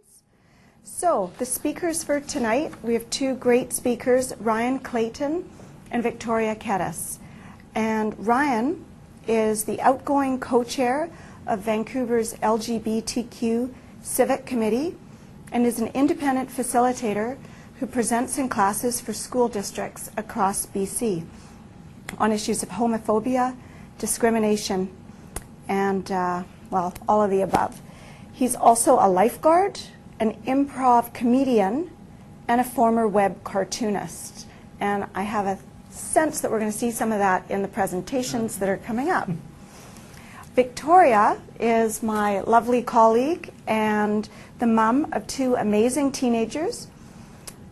questions. So the speakers for tonight, we have two great speakers, Ryan Clayton and Victoria Kettis. And Ryan is the outgoing co-chair of Vancouver's LGBTQ Civic Committee and is an independent facilitator who presents in classes for school districts across BC on issues of homophobia, discrimination, and, well, all of the above. He's also a lifeguard, an improv comedian, and a former web cartoonist. And I have a sense that we're going to see some of that in the presentations that are coming up. Victoria is my lovely colleague and the mom of two amazing teenagers,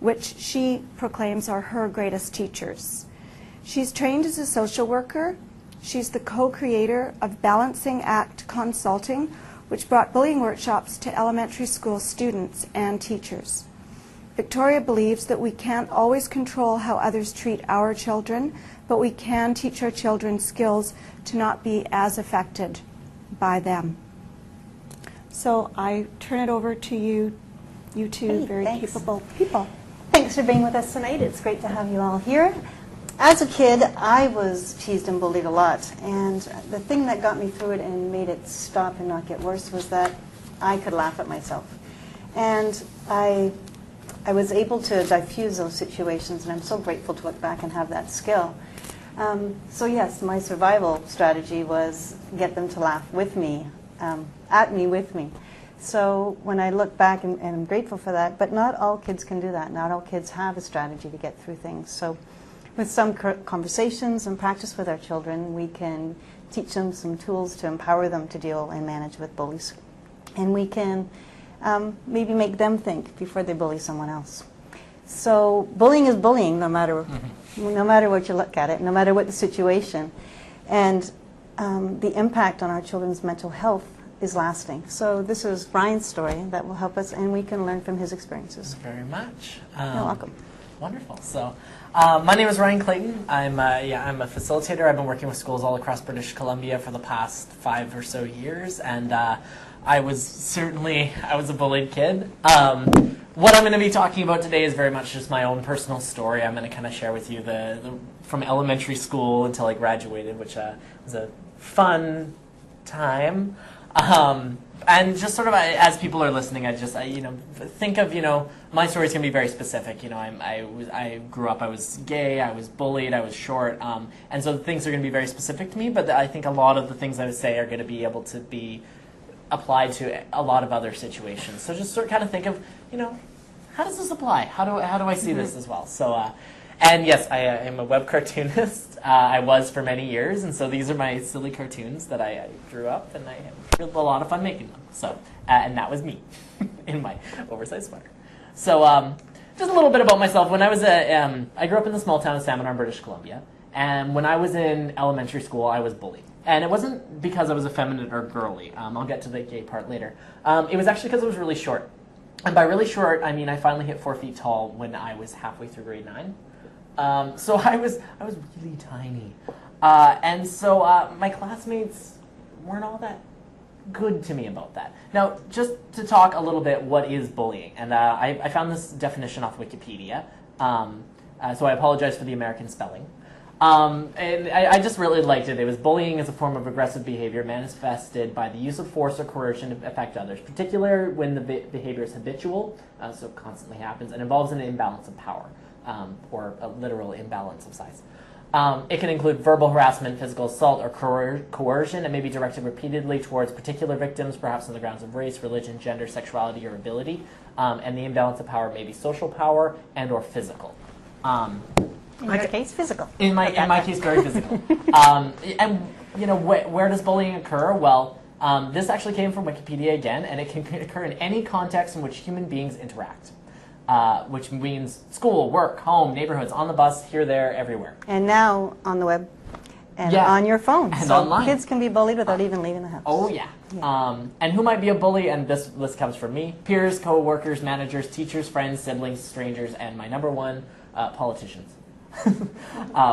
which she proclaims are her greatest teachers. She's trained as a social worker. She's the co-creator of Balancing Act Consulting, which brought bullying workshops to elementary school students and teachers. Victoria believes that we can't always control how others treat our children, but we can teach our children skills to not be as affected by them. So I turn it over to you two very capable people. Thanks for being with us tonight. It's great to have you all here. As a kid, I was teased and bullied a lot, and the thing that got me through it and made it stop and not get worse was that I could laugh at myself. And I was able to diffuse those situations, and I'm so grateful to look back and have that skill. So yes, my survival strategy was get them to laugh with me, at me with me. So when I look back, and I'm grateful for that, but not all kids can do that. Not all kids have a strategy to get through things. So with some conversations and practice with our children, we can teach them some tools to empower them to deal and manage with bullies. And we can maybe make them think before they bully someone else. So bullying is bullying no matter what you look at it, no matter what the situation. And the impact on our children's mental health is lasting. So this is Ryan's story that will help us, and we can learn from his experiences. Thank you very much. You're welcome. Wonderful. So my name is Ryan Clayton. I'm a facilitator. I've been working with schools all across British Columbia for the past 5 or so years, and I was a bullied kid. What I'm going to be talking about today is very much just my own personal story. I'm going to kind of share with you the from elementary school until I graduated, which was a fun time. And just sort of as people are listening, I think of, my story is going to be very specific. I grew up, I was gay, I was bullied, I was short, and so things are going to be very specific to me, but I think a lot of the things I would say are going to be able to be applied to a lot of other situations. So just sort of kind of think of, how does this apply? How do I see this as well? So, and yes, I am a web cartoonist. I was for many years, and so these are my silly cartoons that I drew up, and I had a lot of fun making them. So, and that was me in my oversized sweater. So, just a little bit about myself. When I was I grew up in the small town of Salmon, British Columbia, and when I was in elementary school, I was bullied. And it wasn't because I was effeminate or girly. I'll get to the gay part later. It was actually because I was really short. And by really short, I mean I finally hit 4 feet tall when I was halfway through grade 9. So I was really tiny. And so my classmates weren't all that good to me about that. Now, just to talk a little bit, what is bullying? And I found this definition off Wikipedia. So I apologize for the American spelling. And I just really liked it. It was bullying as a form of aggressive behavior manifested by the use of force or coercion to affect others, particularly when the behavior is habitual, so it constantly happens, and involves an imbalance of power, or a literal imbalance of size. It can include verbal harassment, physical assault, or coercion. It may be directed repeatedly towards particular victims, perhaps on the grounds of race, religion, gender, sexuality, or ability. And the imbalance of power may be social power and or physical. In your case, physical. In my case, very physical. And where does bullying occur? Well, this actually came from Wikipedia again, and it can occur in any context in which human beings interact, which means school, work, home, neighborhoods, on the bus, here, there, everywhere. And now on the web and on your phone. And so online. Kids can be bullied without even leaving the house. Oh, yeah. And who might be a bully? And this list comes from me. Peers, co-workers, managers, teachers, friends, siblings, strangers, and my number one, politicians.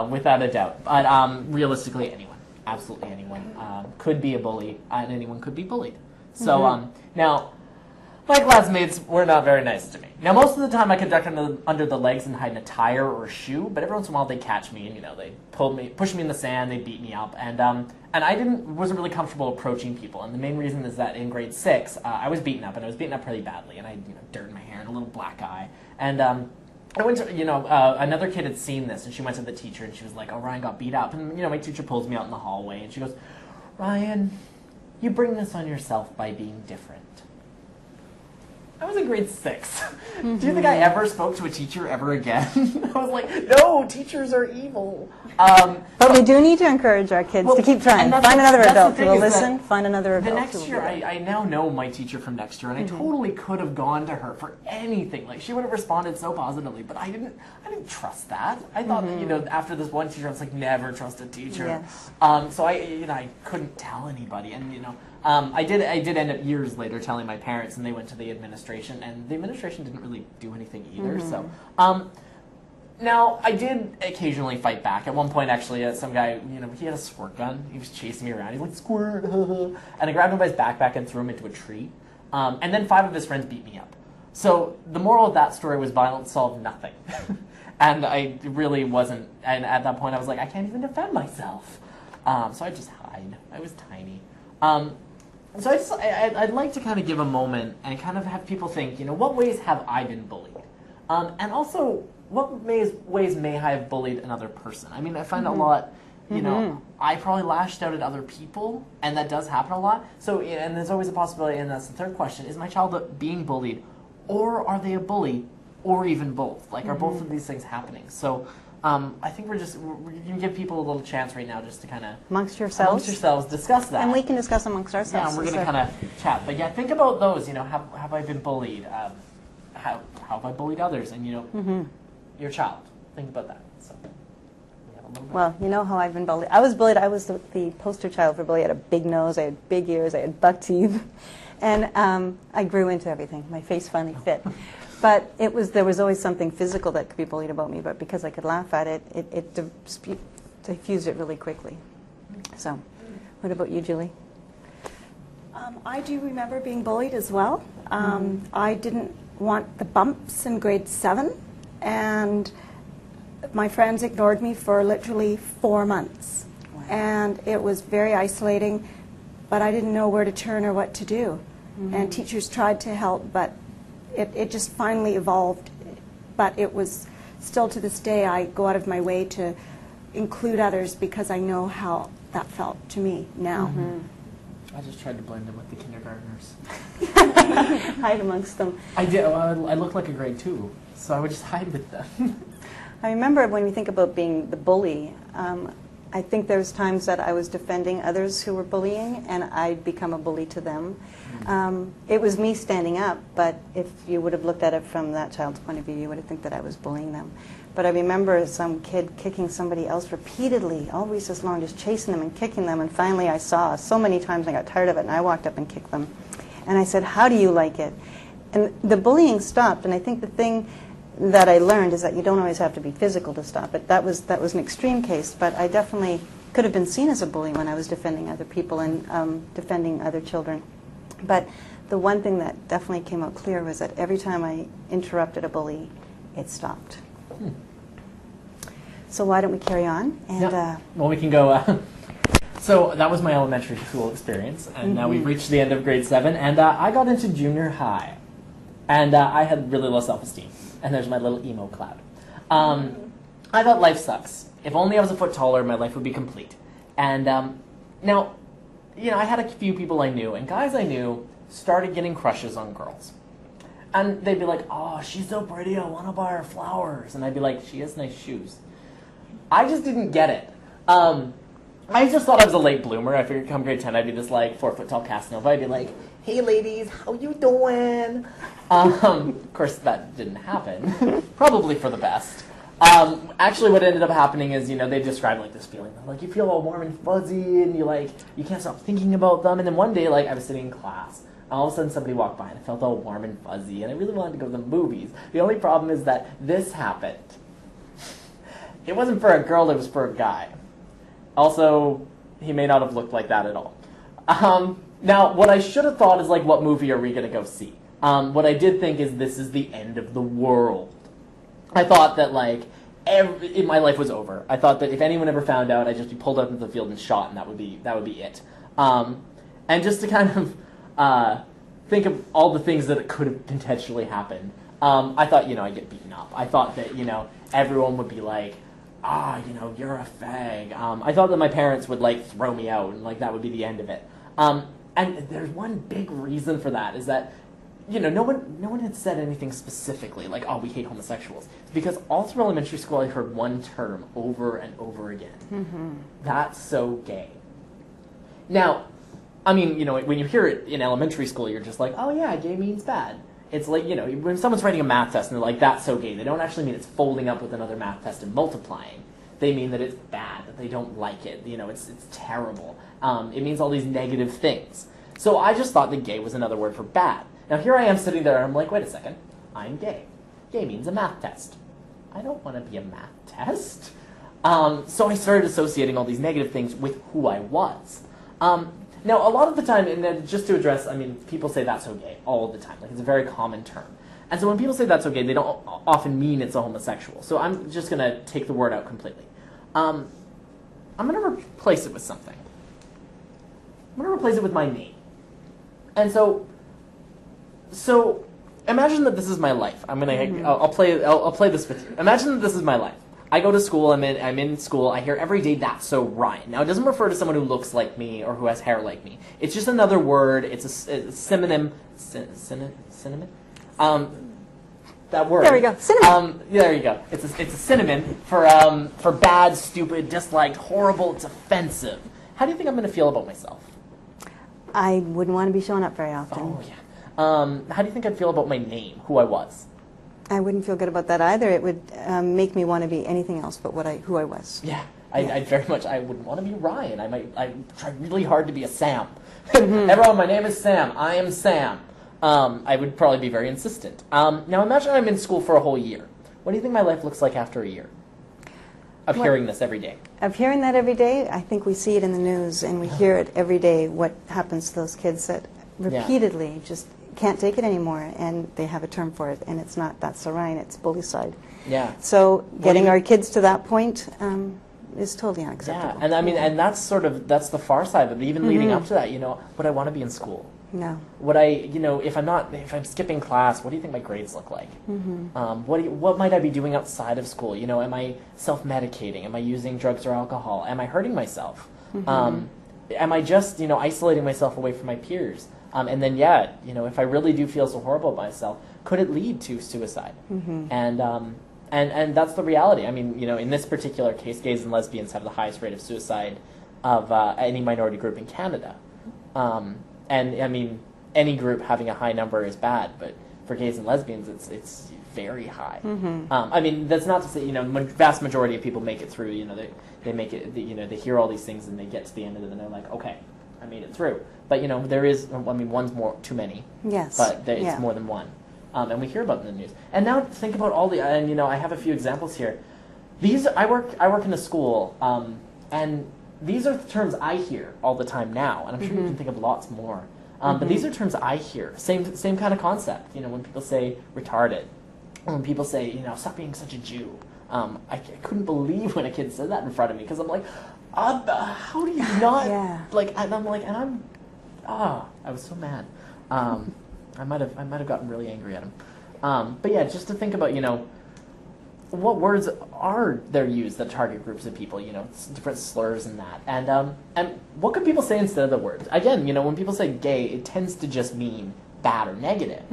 Without a doubt. But realistically, anyone, absolutely anyone, could be a bully, and anyone could be bullied. So now, my classmates were not very nice to me. Now, most of the time I could duck under the legs and hide in a tire or a shoe, but every once in a while they'd catch me and, they push me in the sand, they beat me up, and I wasn't really comfortable approaching people. And the main reason is that in grade 6, I was beaten up, and I was beaten up pretty badly, and I had dirt in my hair and a little black eye, and I went to, another kid had seen this, and she went to the teacher, and she was like, "Oh, Ryan got beat up," and my teacher pulls me out in the hallway, and she goes, "Ryan, you bring this on yourself by being different." I was in grade 6. Do you think I ever spoke to a teacher ever again? I was like, no, teachers are evil. But we do need to encourage our kids to keep trying. Find another adult who will listen. Find another adult. The next year, I now know my teacher from next year, and I totally could have gone to her for anything. Like, she would have responded so positively, but I didn't trust that. I thought, after this one teacher, I was like, never trust a teacher. Yes. So I couldn't tell anybody, and I did end up years later telling my parents, and they went to the administration, and the administration didn't really do anything either. So, now I did occasionally fight back. At one point, actually, some guy, he had a squirt gun. He was chasing me around. He's like, "Squirt!" And I grabbed him by his backpack and threw him into a tree. And then 5 of his friends beat me up. So the moral of that story was violence solved nothing. And I really wasn't. And at that point, I was like, I can't even defend myself. So I just hide. I was tiny. So I'd like to kind of give a moment and kind of have people think, what ways have I been bullied? And also, what ways may I have bullied another person? I mean, I find a lot, I probably lashed out at other people, and that does happen a lot. So, and there's always a possibility, and that's the third question, is my child being bullied, or are they a bully, or even both? Like, are both of these things happening? So, I think we can give people a little chance right now just to kind of amongst yourselves discuss that, and we can discuss amongst ourselves. Yeah, and we're going to kind of chat. But yeah, think about those. Have I been bullied? How have I bullied others? And your child. Think about that. So, we have a little bit. Well, you know how I've been bullied. I was bullied. I was the poster child for bullying. I had a big nose. I had big ears. I had buck teeth, and I grew into everything. My face finally fit. But there was always something physical that could be bullied about me, but because I could laugh at it, it diffused it really quickly. So, what about you, Julie? I do remember being bullied as well. I didn't want the bumps in grade 7, and my friends ignored me for literally 4 months. Wow. And it was very isolating, but I didn't know where to turn or what to do. And teachers tried to help, but it just finally evolved, but it was still to this day I go out of my way to include others because I know how that felt to me now. I just tried to blend in with the kindergartners. Hide amongst them. I did. I looked like a grade 2, so I would just hide with them. I remember when we think about being the bully, I think there's times that I was defending others who were bullying, and I'd become a bully to them. It was me standing up, but if you would have looked at it from that child's point of view, you would have think that I was bullying them. But I remember some kid kicking somebody else repeatedly, all recess long, just chasing them and kicking them, and finally I saw so many times I got tired of it, and I walked up and kicked them. And I said, "How do you like it?" And the bullying stopped, and I think the thing that I learned is that you don't always have to be physical to stop it. That was an extreme case, but I definitely could have been seen as a bully when I was defending other people and defending other children. But the one thing that definitely came out clear was that every time I interrupted a bully, it stopped. So why don't we carry on? And well, we can go. So that was my elementary school experience, and now we've reached the end of grade 7, and I got into junior high, and I had really low self-esteem. And there's my little emo cloud. I thought life sucks. If only I was a foot taller, my life would be complete. And now, I had a few people I knew, and guys I knew started getting crushes on girls. And they'd be like, "Oh, she's so pretty, I want to buy her flowers." And I'd be like, "She has nice shoes." I just didn't get it. I just thought I was a late bloomer. I figured come grade 10, I'd be this 4-foot-tall Casanova. I'd be like, "Hey ladies, how you doing?" Of course, that didn't happen. Probably for the best. Actually, what ended up happening is, they described this feeling. Like, you feel all warm and fuzzy, and you can't stop thinking about them. And then one day, I was sitting in class, and all of a sudden somebody walked by, and I felt all warm and fuzzy, and I really wanted to go to the movies. The only problem is that this happened. It wasn't for a girl, it was for a guy. Also, he may not have looked like that at all. Now, what I should have thought is, what movie are we going to go see? What I did think is this is the end of the world. I thought that like my life was over. I thought that if anyone ever found out, I'd just be pulled up into the field and shot, and that would be it. And just to kind of think of all the things that could have potentially happened, I thought I'd get beaten up. I thought that everyone would be like, you're a fag. I thought that my parents would like throw me out, and like that would be the end of it. And there's one big reason for that is that no one had said anything specifically like, oh, we hate homosexuals. It's because all through elementary school I heard one term over and over again. Mm-hmm. That's so gay. Now, I mean, when you hear it in elementary school, you're just like, oh yeah, gay means bad. It's like, when someone's writing a math test and they're like, that's so gay, they don't actually mean it's folding up with another math test and multiplying. They mean that it's bad, that they don't like it, it's terrible. It means all these negative things. So I just thought that gay was another word for bad. Now here I am sitting there and I'm like, wait a second, I'm gay. Gay means a math test. I don't want to be a math test. So I started associating all these negative things with who I was. Now, a lot of the time, and then just to address, people say that's so gay all the time. Like, it's a very common term. And so when people say that's so gay, they don't often mean it's a homosexual. So I'm just going to take the word out completely. I'm going to replace it with something. I'm going to replace it with my name. And so imagine that this is my life. I'll play this with you. Imagine that this is my life. I go to school, I'm in school, I hear every day, that's so Ryan. Now, it doesn't refer to someone who looks like me or who has hair like me. It's just another word, it's a synonym. Synonym? That word. There we go, synonym. There you go. It's a synonym for bad, stupid, disliked, horrible, it's offensive. How do you think I'm going to feel about myself? I wouldn't want to be showing up very often. Oh, yeah. How do you think I'd feel about my name, who I was? I wouldn't feel good about that either. It would make me want to be anything else but who I was. Yeah, I very much, I wouldn't want to be Ryan. I try really hard to be a Sam. Everyone, my name is Sam. I am Sam. I would probably be very insistent. Now imagine I'm in school for a whole year. What do you think my life looks like after a year of hearing this every day? Of hearing that every day, I think we see it in the news and we hear it every day, what happens to those kids that repeatedly just can't take it anymore, and they have a term for it, and it's not that's so Ryan, it's bullycide. Yeah. So getting our kids to that point is totally unacceptable. Yeah, and and that's the far side of it. Even leading up to that, would I want to be in school? No. Would I, if I'm skipping class, what do you think my grades look like? What might I be doing outside of school? Am I self-medicating? Am I using drugs or alcohol? Am I hurting myself? Am I just, isolating myself away from my peers? And then, if I really do feel so horrible about myself, could it lead to suicide? And that's the reality. In this particular case, gays and lesbians have the highest rate of suicide of any minority group in Canada. And any group having a high number is bad, but for gays and lesbians, it's very high. That's not to say, vast majority of people make it through. They make it. They hear all these things and they get to the end of it and they're like, okay, I made it through. But there is, one's more too many. Yes. But it's more than one, and we hear about it in the news. And now think about all the, and I have a few examples here. I work in a school, and these are the terms I hear all the time now, and I'm sure you can think of lots more. But these are terms I hear. Same kind of concept. When people say retarded, when people say stop being such a Jew. I couldn't believe when a kid said that in front of me because I'm like, how do you not I was so mad. I might have gotten really angry at him. But yeah, just to think about what words are there used that target groups of people, different slurs and that. And what could people say instead of the words? Again, when people say gay, it tends to just mean bad or negative.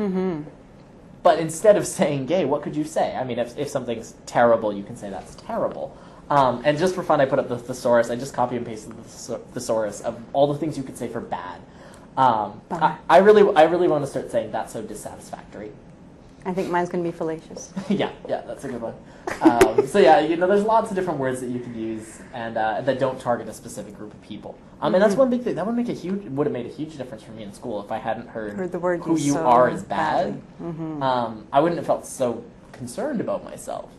But instead of saying gay, what could you say? If something's terrible, you can say that's terrible. And just for fun, I put up the thesaurus. I just copy and pasted the thesaurus of all the things you could say for bad. I really want to start saying that's so dissatisfactory. I think mine's going to be fallacious. yeah, that's a good one. There's lots of different words that you could use and that don't target a specific group of people. And that's one big thing. That would have made a huge difference for me in school if I hadn't heard the word who you are is bad. I wouldn't have felt so concerned about myself.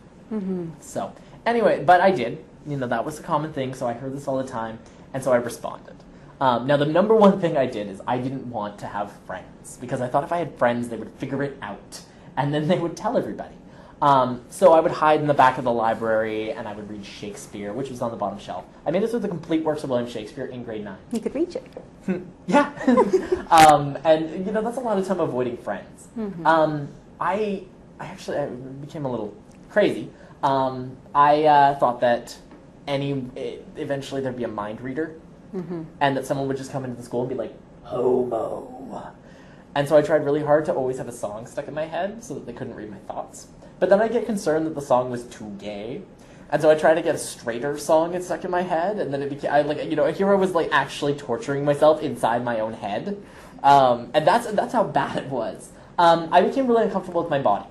So anyway, but I did. That was a common thing. So I heard this all the time, and so I responded. Now, the number one thing I did is I didn't want to have friends because I thought if I had friends, they would figure it out, and then they would tell everybody. So I would hide in the back of the library, and I would read Shakespeare, which was on the bottom shelf. I made it through the complete works of William Shakespeare in grade 9. You could reach it. Yeah. And, that's a lot of time avoiding friends. I became a little crazy. I thought that eventually there'd be a mind reader, and that someone would just come into the school and be like, homo. And so I tried really hard to always have a song stuck in my head so that they couldn't read my thoughts. But then I get concerned that the song was too gay. And so I tried to get a straighter song and stuck in my head, and then it became, here I was like actually torturing myself inside my own head. And that's how bad it was. I became really uncomfortable with my body.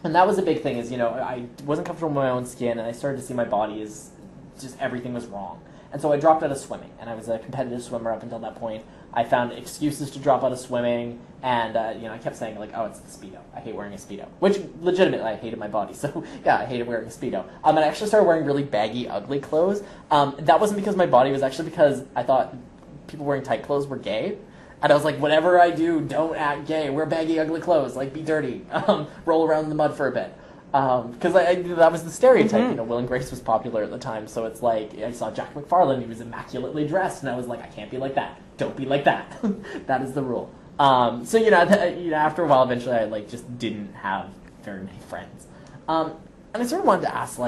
And that was a big thing, I wasn't comfortable with my own skin, and I started to see my body as just everything was wrong. And so I dropped out of swimming, and I was a competitive swimmer up until that point. I found excuses to drop out of swimming, and I kept saying, oh, it's the Speedo. I hate wearing a Speedo. Which, legitimately, I hated my body, so yeah, I hated wearing a Speedo. And I actually started wearing really baggy, ugly clothes. That wasn't because of my body, it was actually because I thought people wearing tight clothes were gay. And I was like, whatever I do, don't act gay. Wear baggy, ugly clothes. Be dirty. Roll around in the mud for a bit. Because that was the stereotype. Will and Grace was popular at the time, so it's like I saw Jack McFarlane. He was immaculately dressed, and I was like, I can't be like that. Don't be like that. That is the rule. So after a while, eventually, I just didn't have very many friends. And I sort of wanted to ask,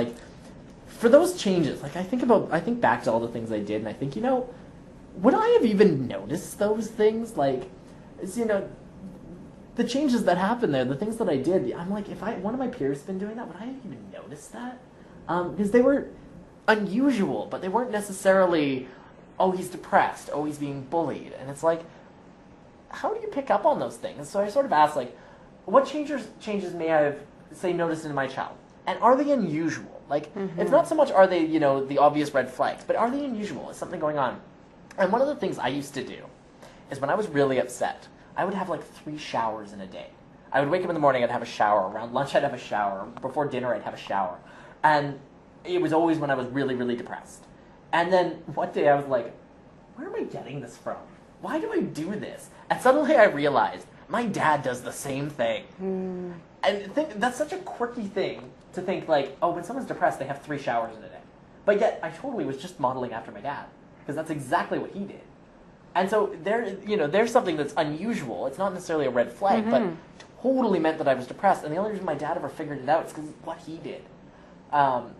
for those changes, I think back to all the things I did, and I think, would I have even noticed those things? The changes that happened there, the things that I did, I'm like, if one of my peers had been doing that, would I have even noticed that? Because they were unusual, but they weren't necessarily, oh, he's depressed, oh, he's being bullied. And it's like, how do you pick up on those things? So I sort of asked, what changes may I have, say, noticed in my child? And are they unusual? It's not so much are they, the obvious red flags, but are they unusual? Is something going on? And one of the things I used to do is when I was really upset, I would have 3 showers in a day. I would wake up in the morning, I'd have a shower. Around lunch, I'd have a shower. Before dinner, I'd have a shower. And it was always when I was really, really depressed. And then one day I was like, where am I getting this from? Why do I do this? And suddenly I realized my dad does the same thing. And that's such a quirky thing to think when someone's depressed, they have 3 showers in a day. But yet I totally was just modeling after my dad, because that's exactly what he did. And so there's something that's unusual. It's not necessarily a red flag, but totally meant that I was depressed. And the only reason my dad ever figured it out is because what he did.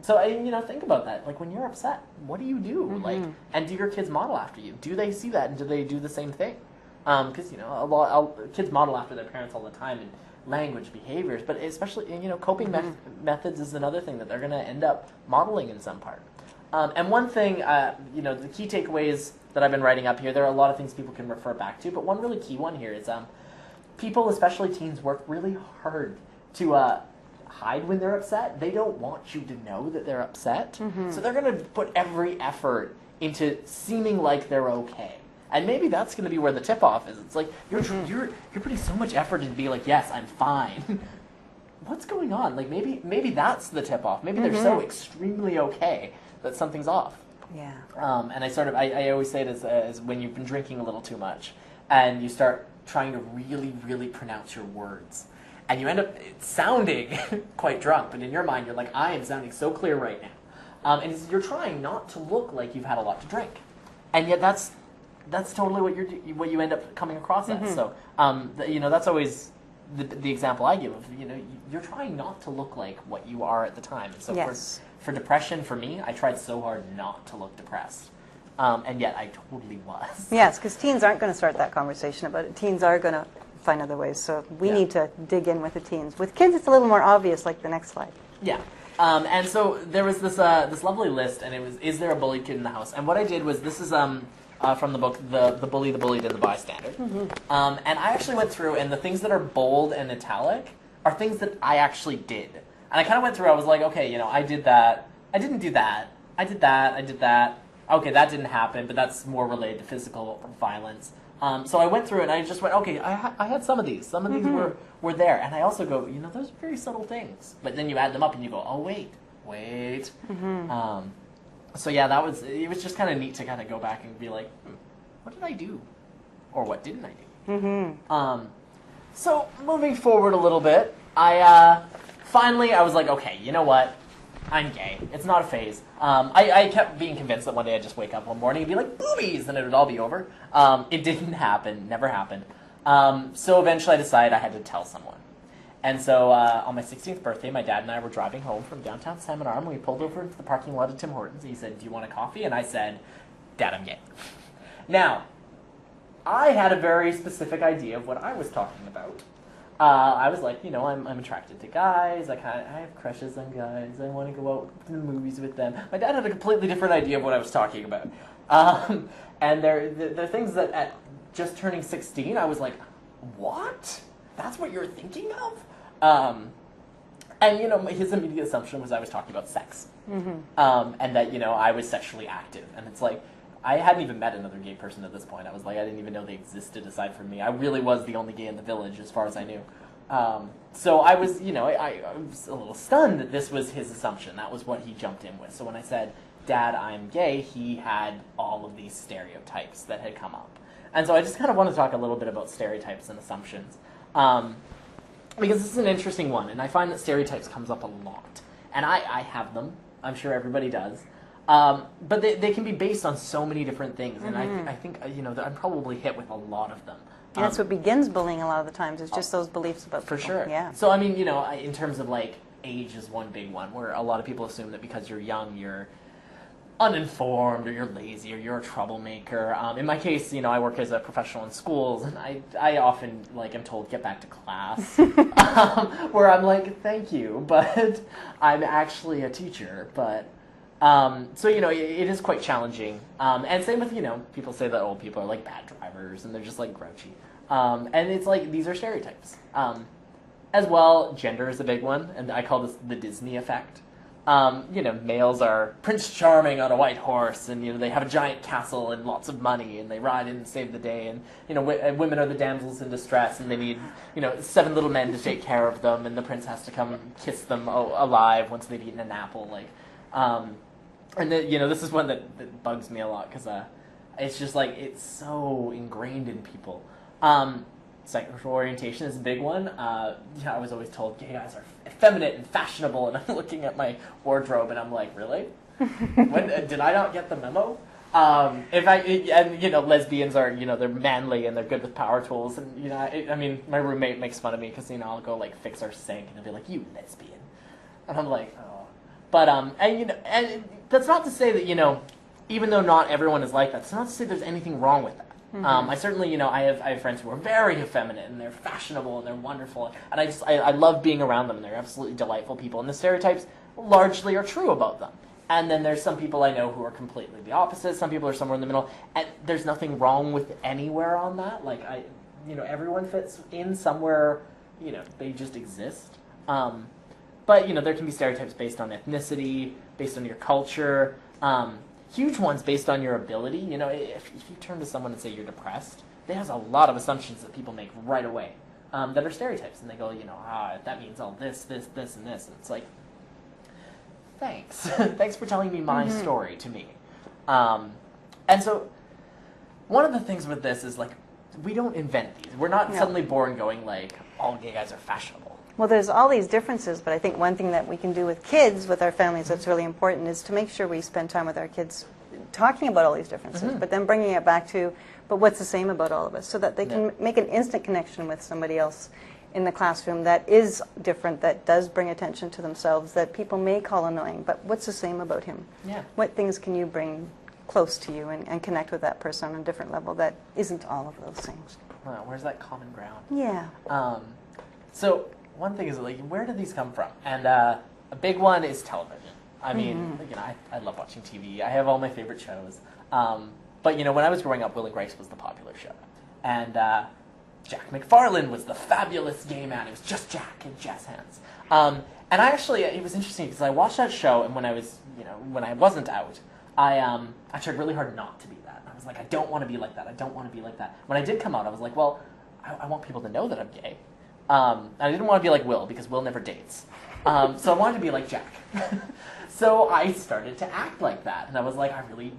So I think about that. When you're upset, what do you do? And do your kids model after you? Do they see that, and do they do the same thing? Because kids model after their parents all the time in language, behaviors, but especially coping methods is another thing that they're going to end up modeling in some part. And one thing, the key takeaways that I've been writing up here, there are a lot of things people can refer back to, but one really key one here is people, especially teens, work really hard to hide when they're upset. They don't want you to know that they're upset, so they're going to put every effort into seeming like they're okay. And maybe that's going to be where the tip-off is. It's you're putting so much effort into being like, yes, I'm fine. What's going on? Maybe that's the tip-off. Maybe they're so extremely okay that something's off. Yeah. And I always say it as when you've been drinking a little too much and you start trying to really, really pronounce your words. And you end up sounding quite drunk, but in your mind you're like, I am sounding so clear right now. And you're trying not to look like you've had a lot to drink. And yet that's totally what you end up coming across as. So, that's always the example I give of, you're trying not to look like what you are at the time. And so Yes. for depression, for me, I tried so hard not to look depressed. And yet I totally was. Yes, because teens aren't going to start that conversation about it. Teens are going to find other ways. So we need to dig in with the teens. With kids, it's a little more obvious, like the next slide. Yeah. And so there was this lovely list, and it was, is there a bullied kid in the house? And what I did was, this is from the book, The Bully, the Bullied, and the Bystander. And I actually went through, and the things that are bold and italic are things that I actually did. And I kind of went through, I was like, okay, I did that. I didn't do that. I did that. I did that. Okay, that didn't happen, but that's more related to physical violence. So I went through it, and I just went, okay, I had some of these. Some of these were there. And I also go, those are very subtle things. But then you add them up, and you go, oh, wait. So yeah, it was just kind of neat to kind of go back and be like, what did I do? Or what didn't I do? So moving forward a little bit, finally I was like, okay, you know what? I'm gay. It's not a phase. I kept being convinced that one day I'd just wake up one morning and be like, boobies, and it would all be over. It didn't happen, never happened. So eventually I decided I had to tell someone. And so on my 16th birthday, my dad and I were driving home from downtown Salmon Arm, and we pulled over into the parking lot of Tim Hortons, and he said, do you want a coffee? And I said, Dad, I'm gay. Now, I had a very specific idea of what I was talking about. I was like, I'm attracted to guys. I have crushes on guys. I want to go out to the movies with them. My dad had a completely different idea of what I was talking about. And there are things that at just turning 16, I was like, what? That's what you're thinking of? And his immediate assumption was I was talking about sex, and that I was sexually active. And it's like, I hadn't even met another gay person at this point. I was like, I didn't even know they existed aside from me. I really was the only gay in the village, as far as I knew. So I was, I was a little stunned that this was his assumption. That was what he jumped in with. So when I said, Dad, I'm gay, he had all of these stereotypes that had come up. And so I just kind of want to talk a little bit about stereotypes and assumptions. Because this is an interesting one, and I find that stereotypes comes up a lot. And I have them. I'm sure everybody does. But they can be based on so many different things, and I think that I'm probably hit with a lot of them. And that's what begins bullying a lot of the times. It's just those beliefs about for people. sure. Yeah. So I mean, in terms of like age is one big one, where a lot of people assume that because you're young, you're uninformed or you're lazy or you're a troublemaker. In my case, I work as a professional in schools, and I often am told get back to class, where I'm like, thank you, but I'm actually a teacher, but. So, it is quite challenging. And same with, people say that old people are like bad drivers and they're just like grouchy. And it's like, these are stereotypes. As well, gender is a big one, and I call this the Disney effect. Males are Prince Charming on a white horse, and, they have a giant castle and lots of money, and they ride in and save the day, and, women are the damsels in distress, and they need, 7 little men to take care of them, and the prince has to come kiss them alive once they've eaten an apple, and this is one that bugs me a lot because it's just like it's so ingrained in people. Sexual orientation is a big one. I was always told gay guys are effeminate and fashionable, and I'm looking at my wardrobe and I'm like, really? Did I not get the memo? Lesbians are they're manly and they're good with power tools, and I mean my roommate makes fun of me because I'll go fix our sink and they'll be like, you lesbian, and I'm like, oh. But and that's not to say that even though not everyone is like that, it's not to say there's anything wrong with that. I certainly I have friends who are very effeminate and they're fashionable and they're wonderful, and I love being around them, and they're absolutely delightful people, and the stereotypes largely are true about them. And then there's some people I know who are completely the opposite. Some people are somewhere in the middle, and there's nothing wrong with anywhere on that. Everyone fits in somewhere. They just exist. But there can be stereotypes based on ethnicity, based on your culture, huge ones based on your ability. If you turn to someone and say you're depressed, there's a lot of assumptions that people make right away that are stereotypes, and they go, that means all this, and this, and it's like, thanks, thanks for telling me my story to me. And so, one of the things with this is we don't invent these. We're not suddenly born going all gay guys are fashionable. Well, there's all these differences, but I think one thing that we can do with kids, with our families, that's really important is to make sure we spend time with our kids talking about all these differences, but then bringing it back to, but what's the same about all of us, so that they can make an instant connection with somebody else in the classroom that is different, that does bring attention to themselves, that people may call annoying, but what's the same about him? Yeah. What things can you bring close to you and connect with that person on a different level that isn't all of those things? Well, where's that common ground? Yeah. So one thing is where do these come from? And a big one is television. I mean, I love watching TV. I have all my favorite shows. But when I was growing up, Will and Grace was the popular show, and Jack McFarlane was the fabulous gay man. It was just Jack and jazz hands. And I actually, it was interesting because I watched that show, and when I was, when I wasn't out, I tried really hard not to be that. I was like, I don't want to be like that. I don't want to be like that. When I did come out, I was like, well, I want people to know that I'm gay. And I didn't want to be like Will because Will never dates. So I wanted to be like Jack. So I started to act like that, and I was like, I really,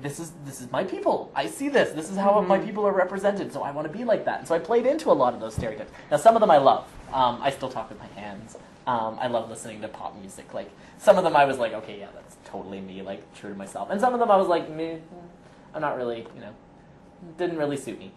this is my people. I see this. This is how my people are represented. So I want to be like that. And so I played into a lot of those stereotypes. Now some of them I love. I still talk with my hands. I love listening to pop music. Like some of them I was like, okay, yeah, that's totally me, like true to myself. And some of them I was like, meh, I'm not really, didn't really suit me.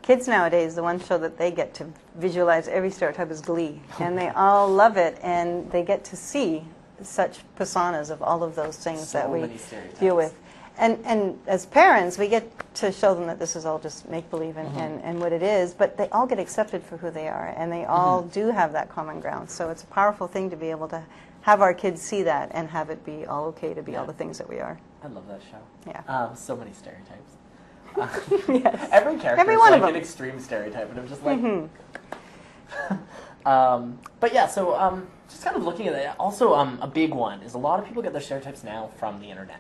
Kids nowadays, the one show that they get to visualize every stereotype is Glee, and they all love it, and they get to see such personas of all of those things So that we many stereotypes. deal with. And as parents, we get to show them that this is all just make-believe and what it is, but they all get accepted for who they are, and they all do have that common ground. So it's a powerful thing to be able to have our kids see that and have it be all okay to be all the things that we are. I love that show. Yeah. So many stereotypes. Yes. Every character Every is one like of an them. extreme stereotype, and I'm just like. But yeah, so just kind of looking at that. Also, a big one is a lot of people get their stereotypes now from the internet,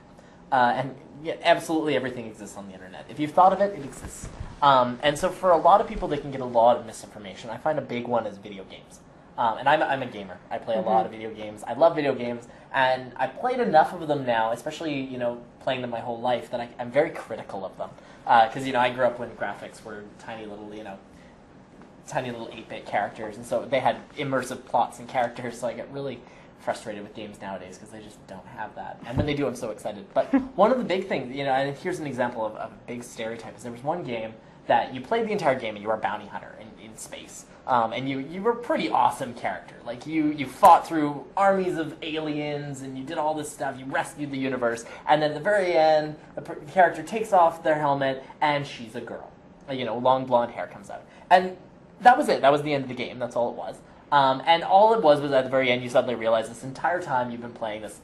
and yeah, absolutely everything exists on the internet. If you've thought of it, it exists. And so for a lot of people, they can get a lot of misinformation. I find a big one is video games. And I'm a gamer. I play a lot of video games. I love video games, and I played enough of them now, especially playing them my whole life, that I'm very critical of them. Because I grew up when graphics were tiny little 8-bit characters, and so they had immersive plots and characters. So I get really frustrated with games nowadays because they just don't have that. And when they do, I'm so excited. But one of the big things, and here's an example of a big stereotype, is there was one game that you played the entire game and you were a bounty hunter in space. And you were a pretty awesome character. Like, you fought through armies of aliens, and you did all this stuff, you rescued the universe, and then at the very end, the character takes off their helmet, and she's a girl. Long blonde hair comes out. And that was it. That was the end of the game. That's all it was. And all it was at the very end, you suddenly realize this entire time you've been playing this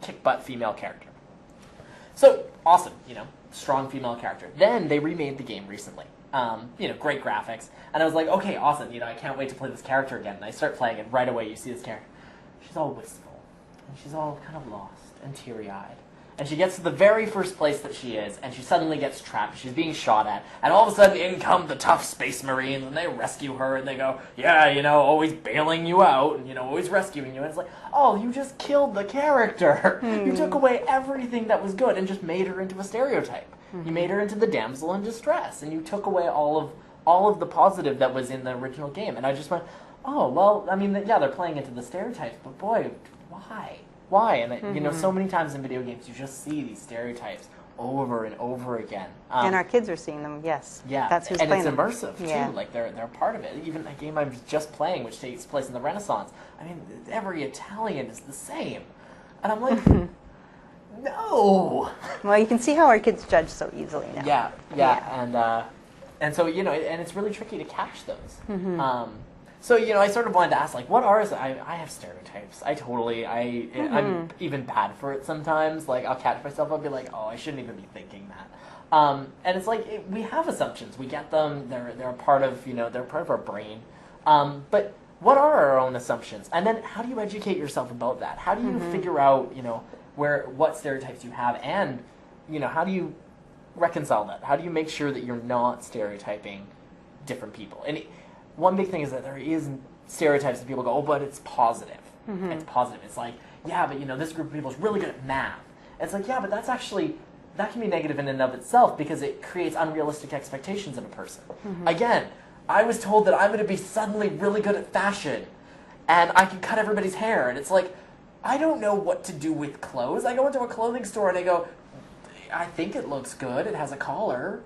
kick-butt female character. So, awesome, strong female character. Then they remade the game recently. Great graphics. And I was like, okay, awesome, I can't wait to play this character again. And I start playing it, right away you see this character. She's all wistful. And she's all kind of lost and teary-eyed. And she gets to the very first place that she is, and she suddenly gets trapped. She's being shot at. And all of a sudden, in come the tough space marines, and they rescue her, and they go, yeah, always bailing you out, and, always rescuing you. And it's like, oh, you just killed the character. You took away everything that was good and just made her into a stereotype. You made her into the damsel in distress, and you took away all of the positive that was in the original game. And I just went, oh, well, I mean, yeah, they're playing into the stereotypes, but boy, why? Why? And so many times in video games, you just see these stereotypes over and over again. And our kids are seeing them, yes. Yeah, that's who's and playing it's them. immersive too. Yeah. Like they're a part of it. Even a game I'm just playing, which takes place in the Renaissance. I mean, every Italian is the same, and I'm like, no. Well, you can see how our kids judge so easily now. Yeah. And so and it's really tricky to catch those. So I sort of wanted to ask, like, what are I have stereotypes. I'm even bad for it sometimes. Like, I'll catch myself. I'll be like, oh, I shouldn't even be thinking that. And it's like we have assumptions. We get them. They're a part of they're part of our brain. But what are our own assumptions? And then how do you educate yourself about that? How do you figure out what stereotypes you have, and how do you reconcile that? How do you make sure that you're not stereotyping different people? And one big thing is that there is stereotypes that people go, oh, but it's positive. It's positive. It's like, yeah, but this group of people is really good at math. It's like, yeah, but that can be negative in and of itself because it creates unrealistic expectations of a person. Again, I was told that I'm going to be suddenly really good at fashion, and I can cut everybody's hair, and it's like, I don't know what to do with clothes. I go into a clothing store and I go, I think it looks good. It has a collar.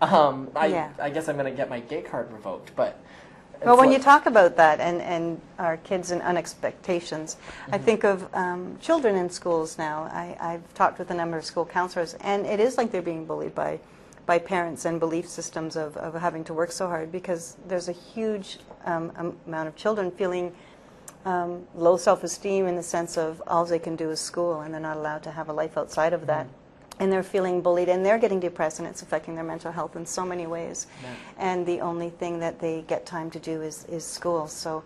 I guess I'm going to get my gay card revoked, but. Well, when you talk about that and our kids and unexpectations, I think of children in schools now. I've talked with a number of school counselors, and it is like they're being bullied by parents and belief systems of having to work so hard, because there's a huge amount of children feeling low self-esteem in the sense of all they can do is school, and they're not allowed to have a life outside of that. And they're feeling bullied, and they're getting depressed, and it's affecting their mental health in so many ways. Yeah. And the only thing that they get time to do is school. So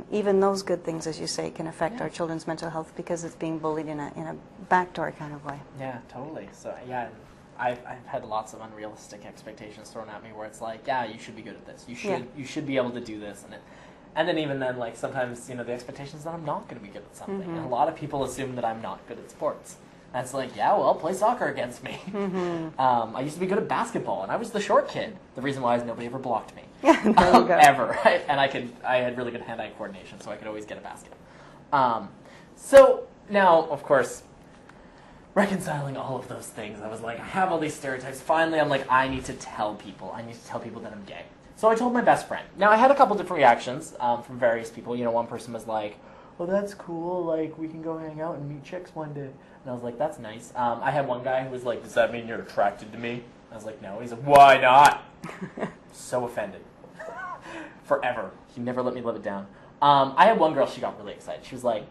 even those good things, as you say, can affect our children's mental health because it's being bullied in a backdoor kind of way. Yeah, totally. So yeah, I've had lots of unrealistic expectations thrown at me where it's like, yeah, you should be good at this. You should be able to do this, and then even then, like sometimes the expectation is that I'm not going to be good at something. Mm-hmm. And a lot of people assume that I'm not good at sports. And it's like, yeah, well, play soccer against me. Mm-hmm. I used to be good at basketball, and I was the short kid. The reason why is nobody ever blocked me. There you go. Ever. And I had really good hand-eye coordination, so I could always get a basket. So now, of course, reconciling all of those things, I was like, I have all these stereotypes. Finally, I'm like, I need to tell people. I need to tell people that I'm gay. So I told my best friend. Now, I had a couple different reactions from various people. One person was like, well, that's cool. Like, we can go hang out and meet chicks one day. And I was like, that's nice. I had one guy who was like, does that mean you're attracted to me? I was like, no. He's like, why not? So offended. Forever. He never let me live it down. I had one girl, she got really excited. She was like,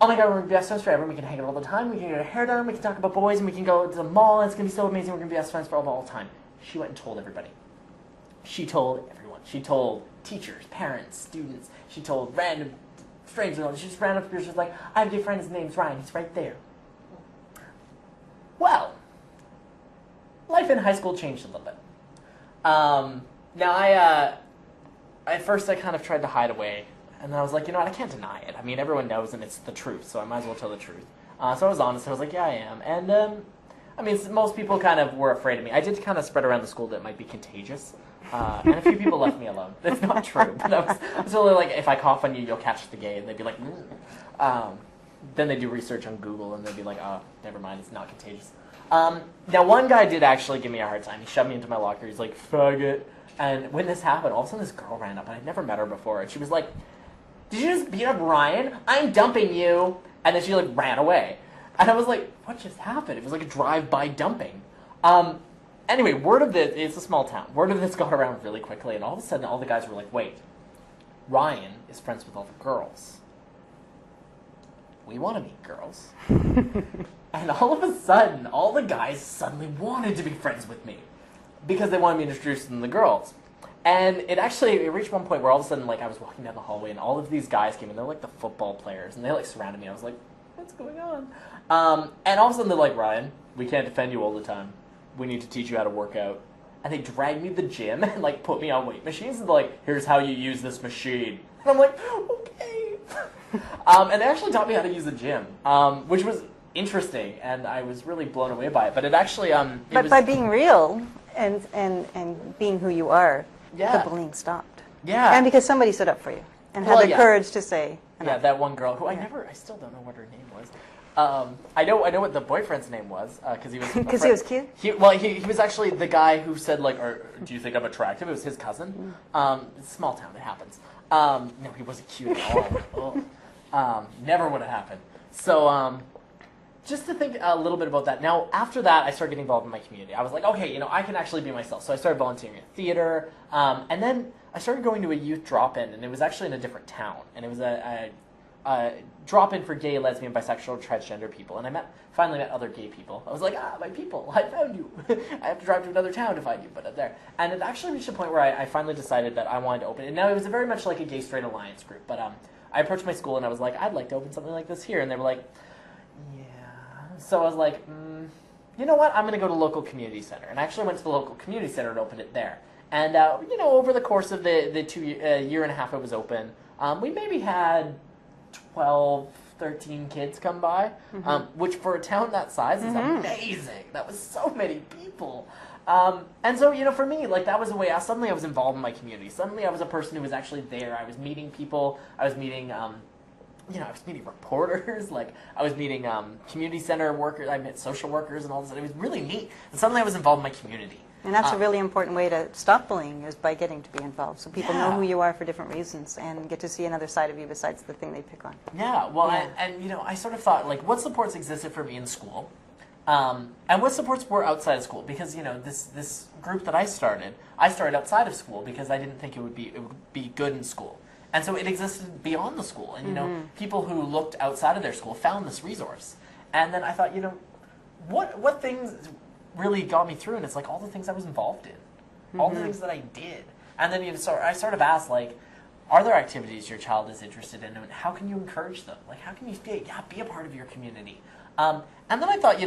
oh my god, we're going to be best friends forever. We can hang out all the time. We can get our hair done. We can talk about boys. And we can go to the mall. And it's going to be so amazing. We're going to be best friends for all the time. She went and told everybody. She told everyone. She told teachers, parents, students. She told random strangers. She just ran up here. She was like, I have a good friend. His name's Ryan. He's right there. Well, life in high school changed a little bit. Now, at first I kind of tried to hide away. And then I was like, I can't deny it. I mean, everyone knows and it's the truth, so I might as well tell the truth. So I was honest. I was like, yeah, I am. And, most people kind of were afraid of me. I did kind of spread around the school that it might be contagious. And a few people left me alone. That's not true. But I was really like, if I cough on you, you'll catch the gay. And they'd be like, then they do research on Google, and they'd be like, oh, never mind, it's not contagious. Now, one guy did actually give me a hard time. He shoved me into my locker. He's like, faggot. And when this happened, all of a sudden this girl ran up, and I'd never met her before. And she was like, did you just beat up Ryan? I'm dumping you. And then she ran away. And I was like, what just happened? It was like a drive-by dumping. Anyway, word of this, it's a small town. Word of this got around really quickly, and all of a sudden all the guys were like, wait, Ryan is friends with all the girls. We want to meet girls. And all of a sudden, all the guys suddenly wanted to be friends with me because they wanted me to introduce them to the girls. And it reached one point where all of a sudden, I was walking down the hallway, and all of these guys came in. They're like the football players, and they surrounded me. I was like, what's going on? And all of a sudden, they're like, Ryan, we can't defend you all the time. We need to teach you how to work out. And they dragged me to the gym and put me on weight machines, and they're like, here's how you use this machine. And I'm like, okay. And they actually taught me how to use the gym, which was interesting, and I was really blown away by it. But it actually, But by being real and being who you are, Yeah. the bullying stopped. Yeah. And because somebody stood up for you and had Well, the yeah. courage to say, Yeah, enough. that one girl who I still don't know what her name was. I know what the boyfriend's name was because he was Because he was cute? He was actually the guy who said or do you think I'm attractive? It was his cousin. It's a small town, it happens. No, he wasn't cute at all. Never would have happened. So just to think a little bit about that. Now, after that, I started getting involved in my community. I was like, okay, I can actually be myself. So I started volunteering at theater, and then I started going to a youth drop-in, and it was actually in a different town, and it was a drop-in for gay, lesbian, bisexual, transgender people, and I finally met other gay people. I was like, my people, I found you. I have to drive to another town to find you, but I'm there. And it actually reached a point where I finally decided that I wanted to open it. Now, it was very much like a gay-straight alliance group, but I approached my school, and I was like, I'd like to open something like this here, and they were like, yeah. So I was like, you know what, I'm going to go to local community center. And I actually went to the local community center and opened it there. And, over the course of the year and a half it was open, we maybe had 12, 13 kids come by, which for a town that size is amazing. That was so many people. And so, for me, that was a way suddenly I was involved in my community. Suddenly I was a person who was actually there. I was meeting people. I was meeting, I was meeting reporters. I was meeting community center workers. I met social workers and all this. It was really neat. And suddenly I was involved in my community. And that's a really important way to stop bullying, is by getting to be involved. So people know Yeah. who you are for different reasons and get to see another side of you besides the thing they pick on. Yeah, well, Yeah. I sort of thought, what supports existed for me in school, and what supports were outside of school, because, this group that I started outside of school because I didn't think it would be good in school. And so it existed beyond the school, and, people who looked outside of their school found this resource. And then I thought, what things really got me through, and it's all the things I was involved in, all the things that I did. And then I sort of asked, are there activities your child is interested in, and how can you encourage them? How can you be a part of your community? And then I thought,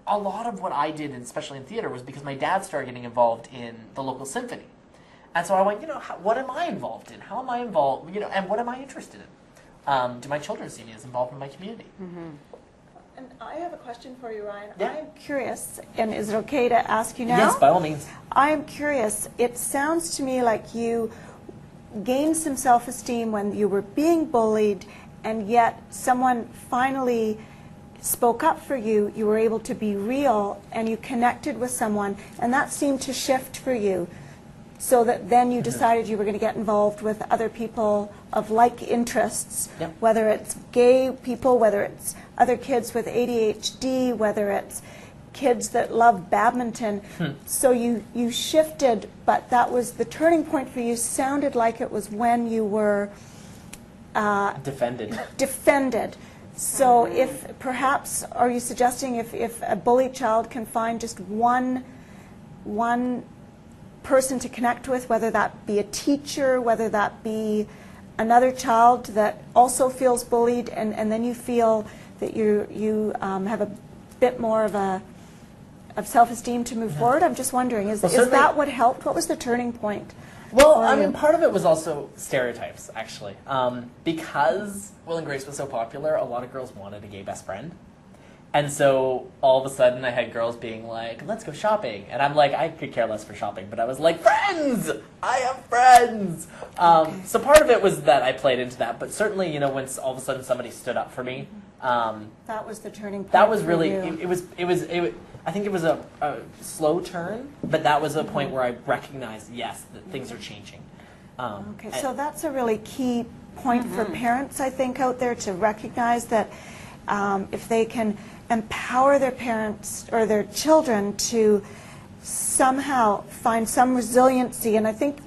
a lot of what I did, especially in theater, was because my dad started getting involved in the local symphony. And so I went, what am I involved in? How am I involved, and what am I interested in? Do my children see me as involved in my community? And I have a question for you, Ryan. Yeah. I'm curious, and is it okay to ask you now? Yes, by all means. I'm curious. It sounds to me like you gained some self-esteem when you were being bullied, and yet someone finally spoke up for you. You were able to be real, and you connected with someone, and that seemed to shift for you, so that then you decided you were going to get involved with other people of like interests, Yep. whether it's gay people, whether it's other kids with ADHD, whether it's kids that love badminton. So you shifted, but that was the turning point for you. Sounded like it was when you were defended. So if perhaps, are you suggesting if a bullied child can find just one person to connect with, whether that be a teacher, whether that be another child that also feels bullied, and then you feel that you have a bit more of self-esteem to move forward? I'm just wondering, is that what helped? What was the turning point? Well, I mean, part of it was also stereotypes, actually. Because Will and Grace was so popular, a lot of girls wanted a gay best friend. And so all of a sudden I had girls being like, let's go shopping. And I'm like, I could care less for shopping, but I was like, friends! I have friends! So part of it was that I played into that, but certainly, when all of a sudden somebody stood up for me. That was the turning point. That was for really, you. I think it was a slow turn, but that was a point where I recognized, yes, that things are changing. Okay, so that's a really key point for parents, I think, out there, to recognize that if they can empower their parents or their children to somehow find some resiliency. And I think,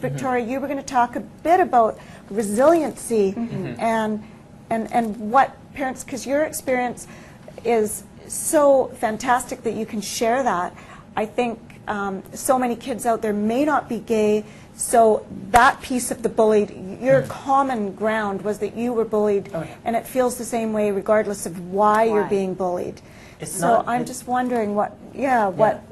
Victoria, you were going to talk a bit about resiliency and what parents, because your experience is so fantastic that you can share that. I think so many kids out there may not be gay, so that piece of the bullied, your common ground was that you were bullied, and it feels the same way regardless of why you're being bullied. I'm just wondering what